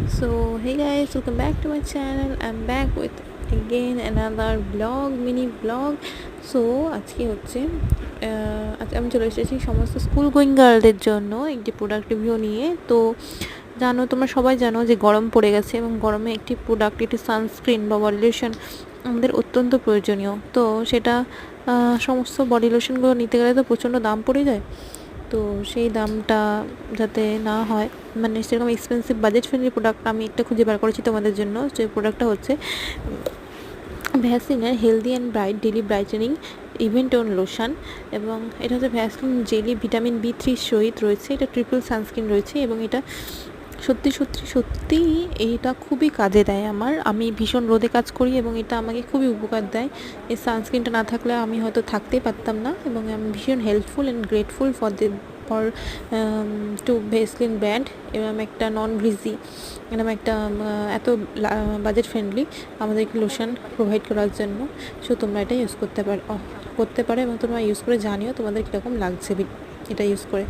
So hey guys, welcome back to my channel. I'm back with again another vlog, mini vlog. So আজকে হচ্ছে আজকে আমি চলে এসেছি সমস্ত স্কুল গোয়িং গার্লদের জন্য একটি প্রোডাক্ট রিভিউ নিয়ে। তো তোমরা সবাই জানো যে গরম পড়ে গেছে এবং গরমে একটি প্রোডাক্ট, একটি সানস্ক্রিন বা বডি লোশন আমাদের অত্যন্ত প্রয়োজনীয়। তো সেটা সমস্ত বডি লোশনগুলো নিতে গেলে তো প্রচণ্ড দাম পড়ে যায়। তো সেই দামটা যাতে না হয়, মানে সেরকম এক্সপেন্সিভ বাজেট ফ্রেন্ডলি প্রোডাক্ট আমি একটা খুঁজে বার করেছি তোমাদের জন্য। যে প্রোডাক্টটা হচ্ছে ভ্যাসলিনের healthy and bright daily brightening even tone lotion, এবং এটা হচ্ছে ভ্যাসলিন জেলি ভিটামিন B3 সহিত রয়েছে। এটা ট্রিপল সানস্ক্রিন রয়েছে এবং এটা সত্যি এইটা খুবই কাজে দেয় আমি ভীষণ রোদে কাজ করি এবং এটা আমাকে খুবই উপকার দেয়। এই সানস্ক্রিনটা না থাকলে আমি হয়তো থাকতেই পারতাম না, এবং আমি ভীষণ helpful and grateful for to Vaseline brand এরকম একটা নন গ্রিজি, এরকম একটা এত বাজেট ফ্রেন্ডলি আমাদেরকে লোশন প্রোভাইড করার জন্য। সো তোমরা এটা ইউজ করতে পারো এবং তোমরা ইউজ করে জানিও তোমাদের কীরকম লাগছে এটা ইউজ করে।